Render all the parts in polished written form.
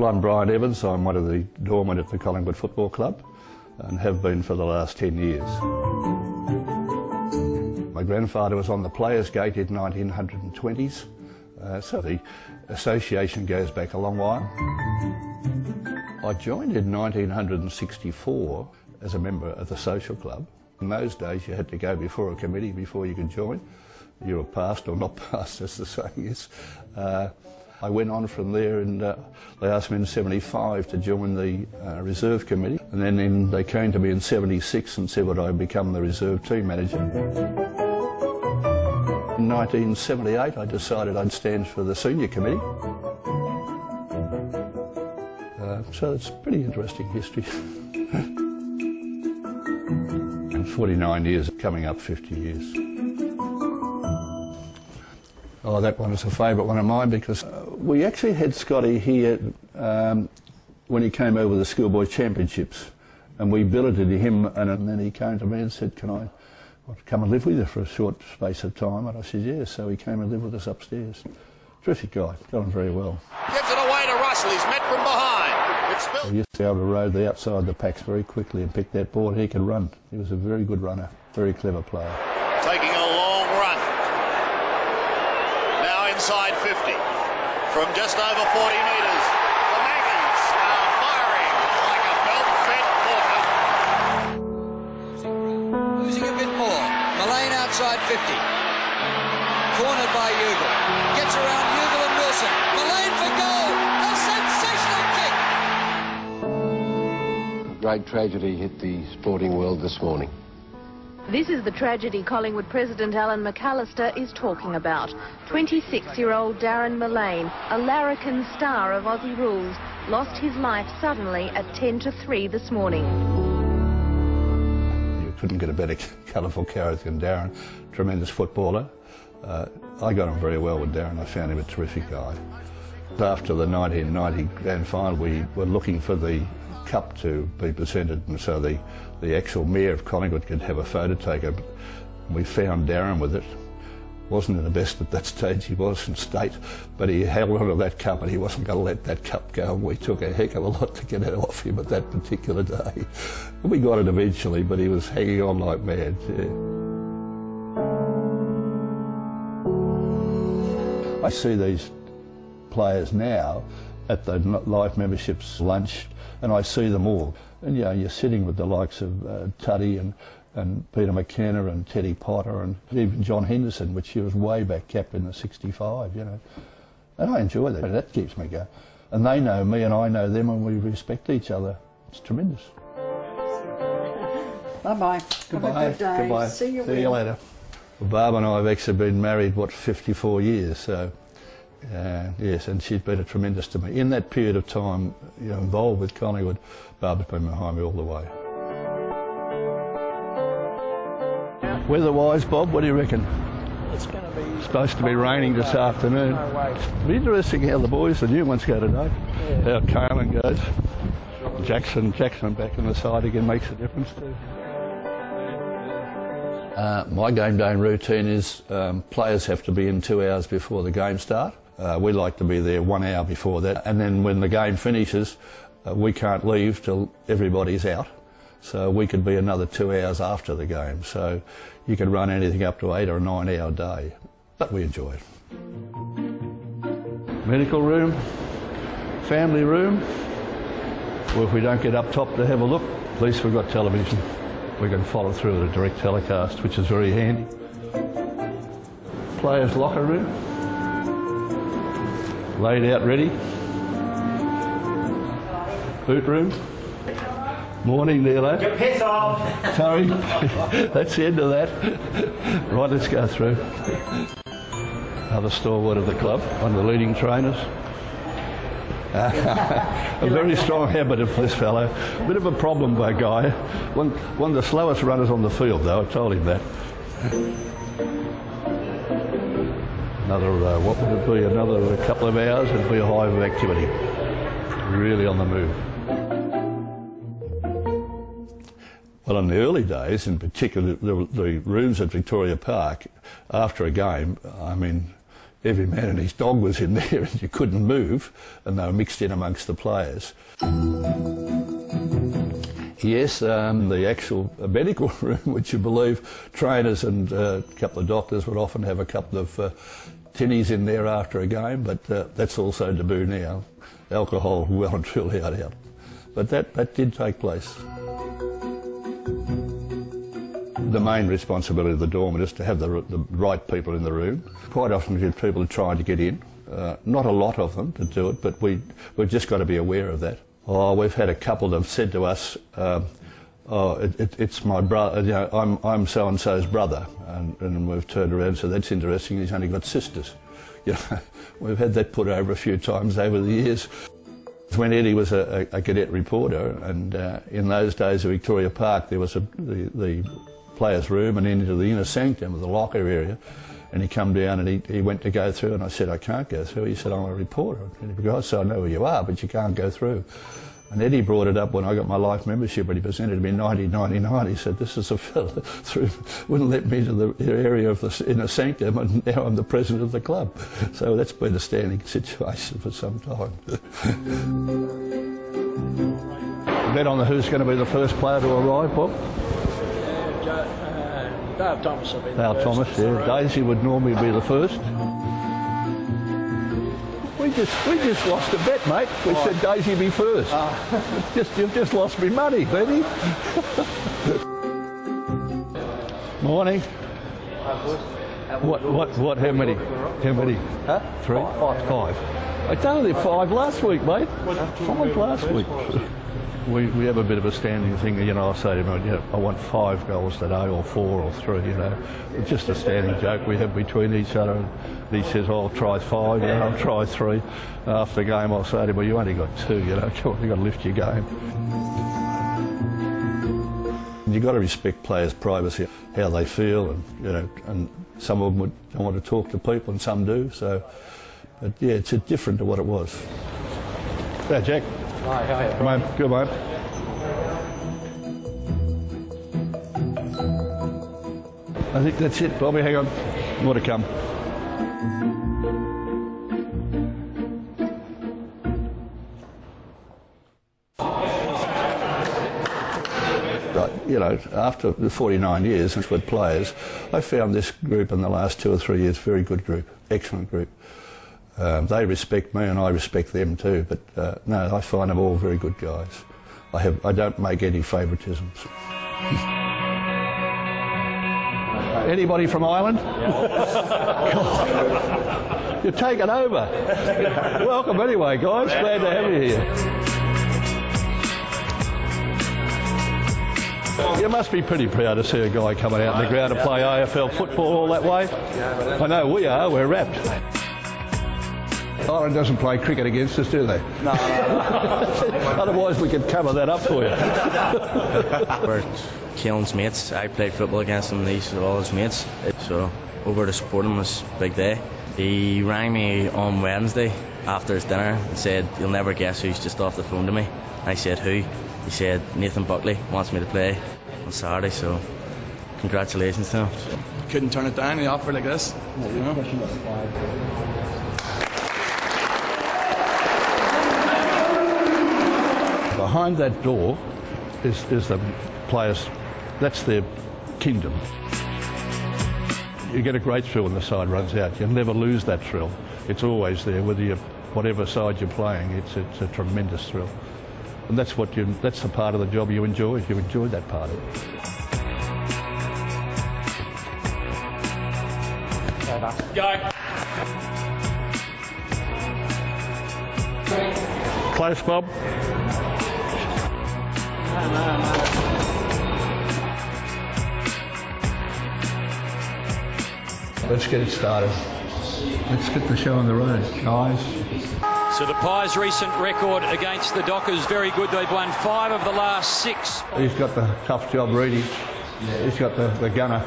Well, I'm Brian Evans. I'm one of the doormen at the Collingwood Football Club and have been for the last 10 years. My grandfather was on the Players' Gate in 1920s, so the association goes back a long while. I joined in 1964 as a member of the social club. In those days you had to go before a committee before you could join. You were passed or not passed, as the saying is. I went on from there and they asked me in 75 to join the reserve committee, and then they came to me in 76 and said would I become the reserve team manager. In 1978 I decided I'd stand for the senior committee. So it's a pretty interesting history. And 49 years, coming up 50 years. Oh, that one is a favourite one of mine because we actually had Scotty here when he came over the schoolboy championships, and we billeted him, and then he came to me and said, can I come and live with you for a short space of time? And I said, yes. So he came and lived with us upstairs. Terrific guy, got on very well. Gives it away to Russell, he's met from behind. He used to be able to road the outside of the packs very quickly and pick that ball. He could run. He was a very good runner, very clever player. Taking a long run. Now inside 50. From just over 40 metres. The Maggies are firing like a belt-fed porker. Losing a bit more. Mullane outside 50. Cornered by Ugle. Gets around Ugle and Wilson. Mullane for goal. A sensational kick. Great tragedy hit the sporting world this morning. This is the tragedy Collingwood President Alan McAllister is talking about. 26-year-old Darren Mullane, a larrikin star of Aussie rules, lost his life suddenly at 2:50 this morning. You couldn't get a better colourful character than Darren. Tremendous footballer. I got on very well with Darren. I found him a terrific guy. After the 1990 grand final, we were looking for the cup to be presented, and so the actual mayor of Collingwood could have a photo taken. We found Darren with it. Wasn't in the best at that stage, he was in state, but he held on to that cup and he wasn't going to let that cup go. We took a heck of a lot to get it off him at that particular day. We got it eventually, but he was hanging on like mad. Yeah. I see these players now at the live memberships lunch, and I see them all. And you know, you're sitting with the likes of Tuddy and Peter McKenna and Teddy Potter and even John Henderson, which he was way back captain of '65, you know. And I enjoy that. That keeps me going. And they know me and I know them, and we respect each other. It's tremendous. Bye-bye. Goodbye. Have a good day. Goodbye. See you later. Well, Barb and I have actually been married, 54 years, so yes, and she's been a tremendous to me. In that period of time, you know, involved with Collingwood, Barbara's been behind me all the way. Weather-wise, Bob, what do you reckon? It's going to be supposed to be raining this afternoon. No way. It'll be interesting how the boys, the new ones, go today. Yeah. How Caelan goes. Jackson back on the side again makes a difference too. My game day routine is players have to be in 2 hours before the game start. We like to be there 1 hour before that, and then when the game finishes, we can't leave till everybody's out. So we could be another 2 hours after the game. So you could run anything up to 8 or 9 hour day, but we enjoy it. Medical room, family room. Well, if we don't get up top to have a look, at least we've got television. We can follow through with a direct telecast, which is very handy. Players' locker room. Laid out ready. Boot room. Morning there, lad. You piss off! Sorry, that's the end of that. Right, let's go through. Another stalwart of the club, one of the leading trainers. A very strong habit of this fellow. A bit of a problem by guy. One of the slowest runners on the field, though, I told him that. Another, what would it be, another couple of hours, it'd be a hive of activity. Really on the move. Well, in the early days, in particular, the rooms at Victoria Park, after a game, I mean, every man and his dog was in there and you couldn't move, and they were mixed in amongst the players. Yes, the actual medical room, would you believe, trainers and a couple of doctors would often have a couple of tinnies in there after a game, but that's also taboo now. Alcohol well and truly out. But that did take place. The main responsibility of the doorman is to have the right people in the room. Quite often we get people trying to get in. Not a lot of them to do it, but we've just got to be aware of that. Oh, we've had a couple that have said to us, it's my brother, you know, I'm so-and-so's brother, and we've turned around and said, that's interesting, he's only got sisters. You know, we've had that put over a few times over the years. When Eddie was a cadet reporter, and in those days at Victoria Park, there was the players' room and into the inner sanctum of the locker area, and he come down and he went to go through, and I said, I can't go through. He said, I'm a reporter. And he goes, so I know who you are, but you can't go through. And Eddie brought it up when I got my life membership, when he presented me in 1999. He said, this is a fella through, wouldn't let me into the area of the inner sanctum, and now I'm the president of the club. So that's been a standing situation for some time. Bet on who's going to be the first player to arrive, Bob? Dale Thomas will be the Dale first. Thomas, yeah. Daisy would normally be the first. We just lost a bet, mate. We said Daisy be first. You've just lost me money, Benny. Morning. What? How many? Huh? 3? 5. I told you 5 last week, mate. 5 last week. We have a bit of a standing thing, you know. I say to him, you know, I want 5 goals today, or 4 or 3, you know. It's just a standing joke we have between each other. And he says, oh, I'll try 5, you know, I'll try 3. After the game, I'll say to him, well, you only got 2, you know, come on, you've got to lift your game. You've got to respect players' privacy, how they feel, and, you know, and some of them don't want to talk to people and some do, so, but yeah, it's different to what it was. Hey, Jack. Hi, how are you? Come on, good mate. I think that's it, Bobby. Hang on. More to come. But, you know, after the 49 years with players, I found this group in the last 2 or 3 years very good group, excellent group. They respect me and I respect them too, but no, I find them all very good guys. I don't make any favouritisms. Anybody from Ireland? God, you're taking over. Welcome anyway, guys. Glad to have you here. You must be pretty proud to see a guy coming out in the ground to play AFL football all that way. I know we are. We're wrapped. Ireland doesn't play cricket against us, do they? No. Otherwise we could cover that up for you. We're Keelan's mates. I played football against him, these are all his mates. So over to support him was a big day. He rang me on Wednesday after his dinner and said, you'll never guess who's just off the phone to me. I said, who? He said, Nathan Buckley wants me to play on Saturday, so congratulations to him. Couldn't turn it down, the offer like this. You know? Behind that door is the players, that's their kingdom. You get a great thrill when the side runs out. You'll never lose that thrill. It's always there, whatever side you're playing, it's a tremendous thrill. And that's the part of the job you enjoy. You enjoy that part of it. Go. Close, Bob. Let's get it started. Let's get the show on the road, guys. So the Pies' recent record against the Dockers, very good. They've won 5 of the last 6. He's got the tough job, Reedy. He's got the gunner.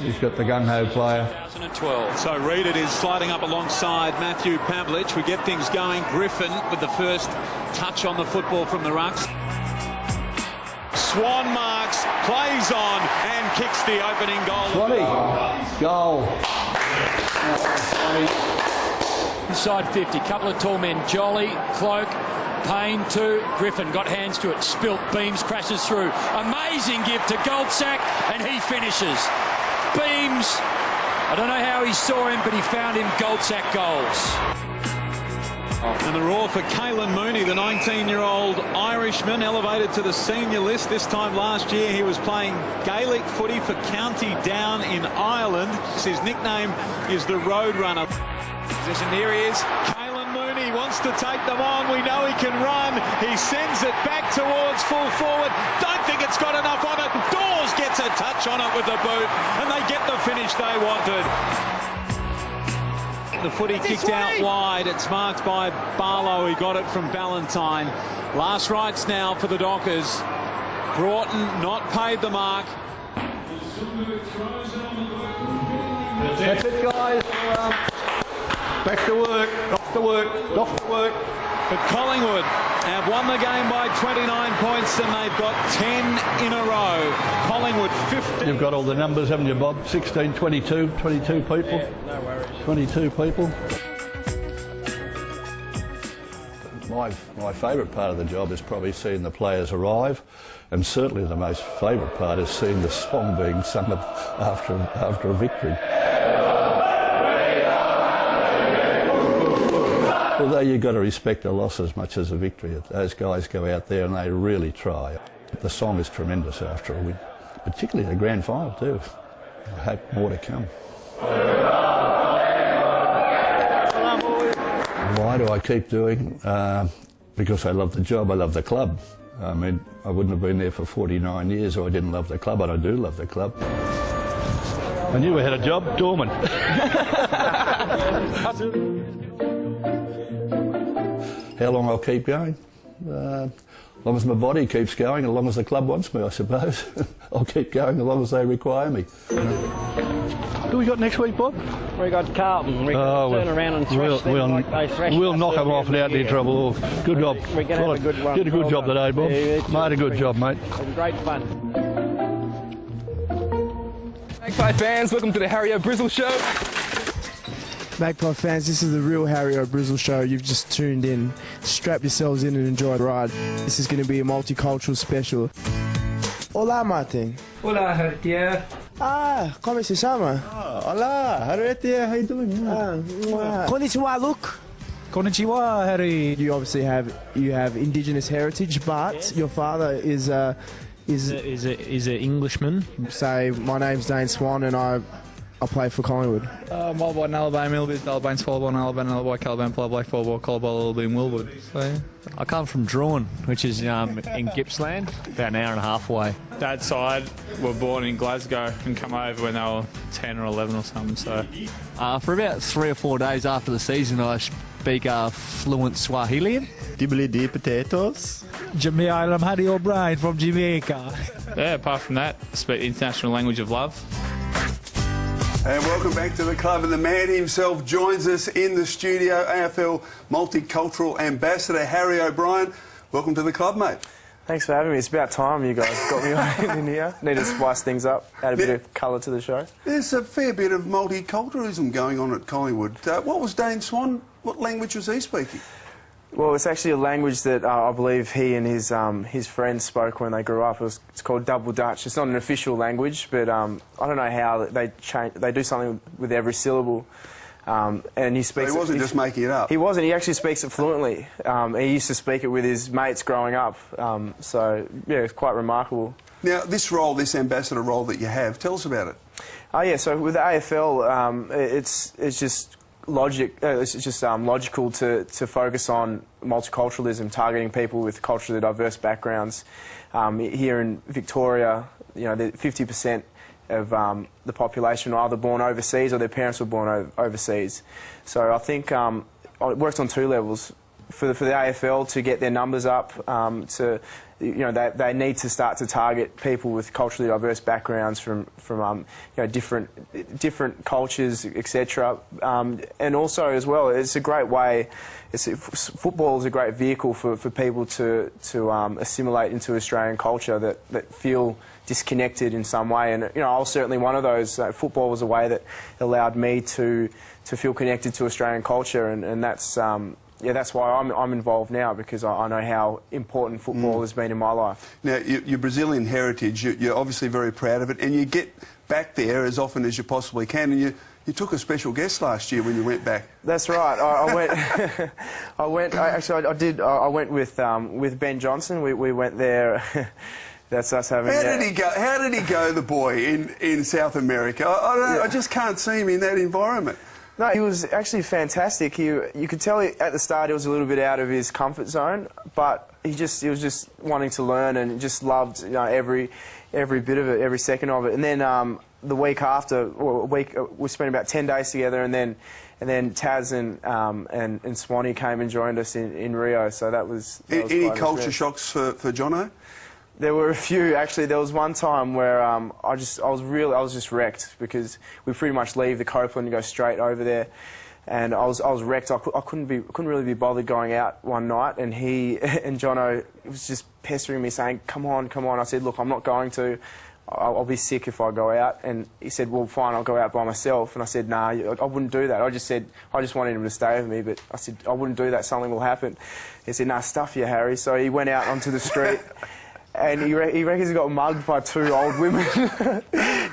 He's got the gung-ho player. 2012. So Reed it is sliding up alongside Matthew Pavlich. We get things going. Griffin with the first touch on the football from the rucks. Swan marks, plays on and kicks the opening goal. Swanee, goal. Inside 50, couple of tall men, Jolly, Cloak, Payne to Griffin, got hands to it, spilt, Beams crashes through. Amazing give to Goldsack, and he finishes. Beams, I don't know how he saw him, but he found him Goldsack goals. And the roar for Caelan Mooney, the 19-year-old Irishman, elevated to the senior list. This time last year he was playing Gaelic footy for County Down in Ireland. His nickname is the Roadrunner. And here he is, Caelan Mooney wants to take them on. We know he can run. He sends it back towards full forward. Don't think it's got enough on it. Dawes gets a touch on it with the boot, and they get the finish they wanted. The footy kicked out wide. It's marked by Barlow. He got it from Ballantyne. Last rights now for the Dockers. Broughton not paid the mark. That's it, guys. Back to work. Off to work. Off to work. But Collingwood have won the game by 29 points, and they've got 10 in a row. Collingwood 15. You've got all the numbers, haven't you, Bob? 16, 22 people. Yeah, no worries. 22 people. My favourite part of the job is probably seeing the players arrive, and certainly the most favourite part is seeing the song being sung after a victory. Although you've got to respect a loss as much as a victory. Those guys go out there and they really try. The song is tremendous after a win, particularly the grand final too. I hope more to come. Why do I keep doing? Because I love the job, I love the club. I mean, I wouldn't have been there for 49 years if I didn't love the club, and I do love the club. I knew we had a job, dormant. How long I'll keep going? As long as my body keeps going, as long as the club wants me, I suppose. I'll keep going as long as they require me. Who we got next week, Bob? We got Carlton. We can turn around and thrash them like they thrashed We'll us knock them off without any trouble. Good job. We're going to have a good one. Did a good job today, Bob. Made a good job, mate. It's been great fun. Magpie fans, welcome to the Harry O'Brizzle Show. Magpie fans, this is the real Harry O'Brizzle Show. You've just tuned in. Strap yourselves in and enjoy the ride. This is going to be a multicultural special. Hola, Martin. Hola, Harriet. Ah, como se chama? Hola, Harriet. How you doing? Konnichiwa, look. Konnichiwa, Harry. You obviously have indigenous heritage, but your father is an Englishman. Say, my name's Dane Swan, and I play for Collingwood. Malbon, Alabama, Millbit, Alabama, Fallborn, Alabama, Alabama, Calaban, Black Fallborn, Calabar, Alabama, Willwood. So, I come from Drawn, which is in Gippsland, about an hour and a half away. Dad's side were born in Glasgow and come over when they were 10 or 11 or something. So, for about 3 or 4 days after the season, I speak fluent Swahilian. Dibbly-dee potatoes. I'm Harry O'Brien from Jamaica. Yeah, apart from that, I speak the international language of love. And welcome back to the club, and the man himself joins us in the studio, AFL Multicultural Ambassador Harry O'Brien. Welcome to the club, mate. Thanks for having me. It's about time you guys got me in here. Need to spice things up, add a bit of colour to the show. There's a fair bit of multiculturalism going on at Collingwood. What was Dane Swan, what language was he speaking? Well, it's actually a language that I believe he and his friends spoke when they grew up. It's called Double Dutch. It's not an official language, but I don't know how they do something with every syllable. And he speaks. So he wasn't just making it up. He wasn't. He actually speaks it fluently. He used to speak it with his mates growing up. So yeah, it's quite remarkable. Now, this role, this ambassador role that you have, tell us about it. Oh yeah. So with the AFL, it's just logical to focus on multiculturalism, targeting people with culturally diverse backgrounds. Here in Victoria, 50% of the population are either born overseas or their parents were born overseas. So I think it works on two levels. for the AFL to get their numbers up, they need to start to target people with culturally diverse backgrounds from different cultures, etc. And also as well, it's a great way. Football is a great vehicle for people to assimilate into Australian culture that feel disconnected in some way. And I was certainly one of those. Football was a way that allowed me to feel connected to Australian culture, and that's. That's why I'm involved now, because I know how important football has been in my life. Now, your Brazilian heritage, you're obviously very proud of it, and you get back there as often as you possibly can, and you took a special guest last year when you went back. That's right. I went. I went with Ben Johnson. We went there. That's us having. How did he go? How did he go, the boy, in South America? I just can't see him in that environment. No, he was actually fantastic. You could tell at the start he was a little bit out of his comfort zone, but he was just wanting to learn and just loved every bit of it, every second of it. And then the week after, we spent about 10 days together, and then Taz and Swanee came and joined us in Rio. So that was any culture shocks for Jono? There were a few, actually. There was one time where I was just wrecked, because we pretty much leave the Copeland and go straight over there, and I was wrecked. I couldn't really be bothered going out one night, and Jono was just pestering me, saying, "Come on, come on." I said, "Look, I'm not going to. I'll be sick if I go out." And he said, "Well, fine, I'll go out by myself." And I said, "Nah, I wouldn't do that." I just wanted him to stay with me, but I said, "I wouldn't do that. Something will happen." He said, "Nah, stuff you, Harry." So he went out onto the street. And he reckons he got mugged by two old women.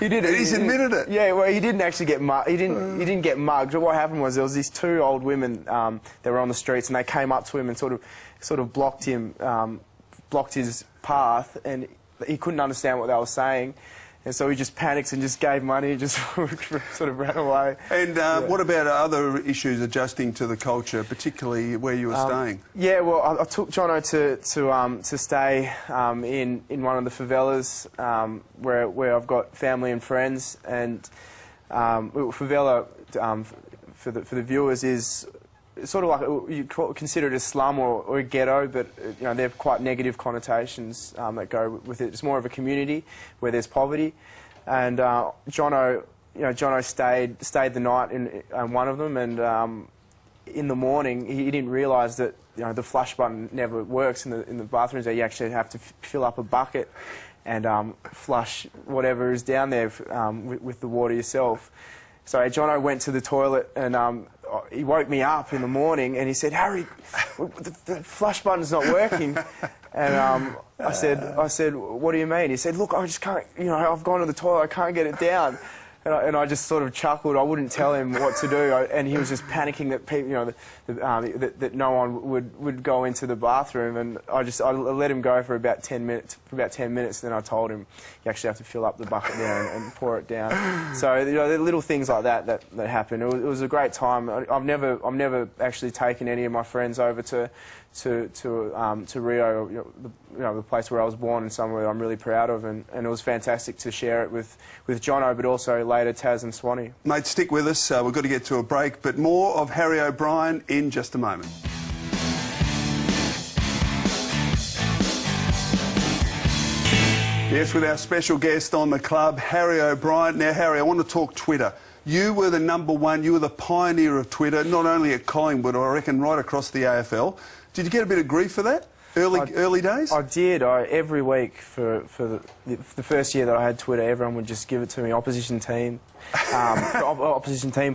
He did. He's admitted it. Yeah, well, he didn't actually get mugged. He didn't get mugged. But what happened was there was these two old women that were on the streets, and they came up to him and sort of blocked his path, and he couldn't understand what they were saying. And so he just panicked and just gave money and just sort of ran away. And what about other issues adjusting to the culture, particularly where you were staying? Yeah, well, I took Jono to stay in one of the favelas where I've got family and friends. And favela, for the viewers, is sort of like you consider it a slum or a ghetto, but they're quite negative connotations that go with it. It's more of a community where there's poverty, and Jono stayed the night in one of them, and in the morning he didn't realise that the flush button never works in the bathrooms. There you actually have to fill up a bucket and flush whatever is down there with the water yourself. So Jono went to the toilet, and he woke me up in the morning, and he said, "Harry, the flush button's not working." And I said, "What do you mean?" He said, "Look, I just can't. I've gone to the toilet. I can't get it down." And I just sort of chuckled. I wouldn't tell him what to do, and he was just panicking that people, that no one would go into the bathroom. And I let him go for about 10 minutes. Then I told him, "You actually have to fill up the bucket there and pour it down." So the little things like that happen. It was a great time. I've never actually taken any of my friends over to Rio, the place where I was born, and somewhere I'm really proud of, and it was fantastic to share it with Jono, but also later Taz and Swanee. Mate, stick with us. We've got to get to a break, but more of Harry O'Brien in just a moment. Yes, with our special guest on the club, Harry O'Brien. Now, Harry, I want to talk Twitter. You were the #1, you were the pioneer of Twitter, not only at Collingwood, I reckon right across the AFL. Did you get a bit of grief for that? Early days? I did. Every week for the first year that I had Twitter, everyone would just give it to me. Opposition team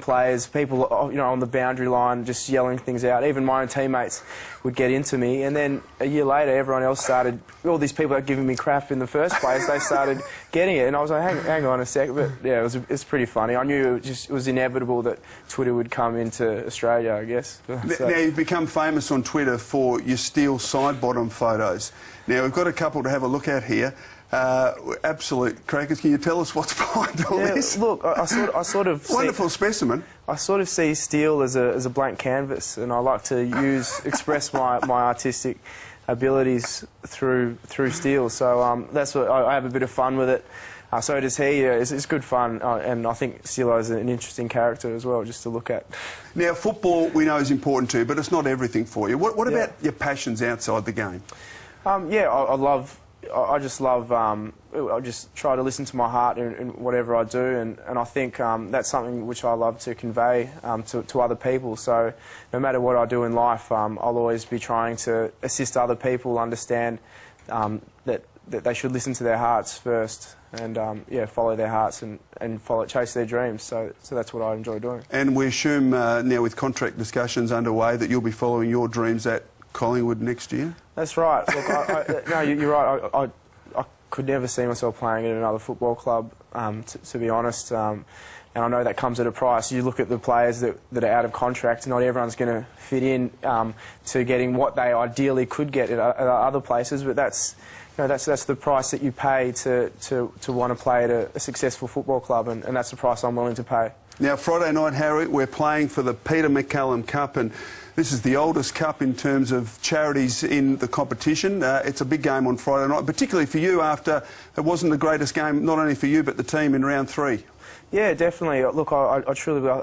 players, people on the boundary line just yelling things out. Even my own teammates would get into me. And then a year later, everyone else started. All these people that were giving me crap in the first place, they started getting it. And I was like, hang on a sec. But yeah, it's pretty funny. I knew it was inevitable that Twitter would come into Australia, I guess. Now you've become famous on Twitter for your steel side bottom photos. Now we've got a couple to have a look at here. Absolute crackers. Can you tell us what's behind all this? Look, I sort of wonderful specimen. I sort of see steel as a blank canvas, and I like to express my artistic abilities through steel. So that's what I have a bit of fun with it. So does he. It's good fun, and I think Silo is an interesting character as well, just to look at. Now, football we know is important too, but it's not everything for you. What about your passions outside the game? I just love. I just try to listen to my heart in whatever I do, and I think that's something which I love to convey to other people. So no matter what I do in life, I'll always be trying to assist other people understand that they should listen to their hearts first, and follow their hearts and chase their dreams. So that's what I enjoy doing. And we assume now, with contract discussions underway, that you'll be following your dreams at Collingwood next year? That's right. Look, no, you're right. I could never see myself playing at another football club, to be honest. And I know that comes at a price. You look at the players that are out of contract, not everyone's going to fit in to getting what they ideally could get at other places, but that's the price that you pay to want to play at a successful football club, and that's the price I'm willing to pay. Now, Friday night, Harry, we're playing for the Peter MacCallum Cup, and this is the oldest cup in terms of charities in the competition. It's a big game on Friday night, particularly for you after it wasn't the greatest game, not only for you, but the team in round 3. Yeah, definitely. Look, I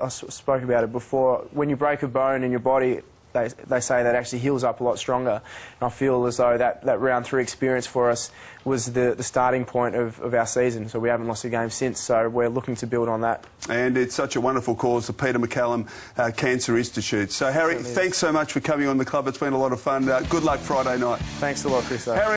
spoke about it before. When you break a bone in your body, they say that actually heals up a lot stronger. And I feel as though that round 3 experience for us was the starting point of our season. So we haven't lost a game since, so we're looking to build on that. And it's such a wonderful cause, the Peter MacCallum Cancer Institute. So, Harry, thanks so much for coming on the club. It's been a lot of fun. Good luck Friday night. Thanks a lot, Chris. Harry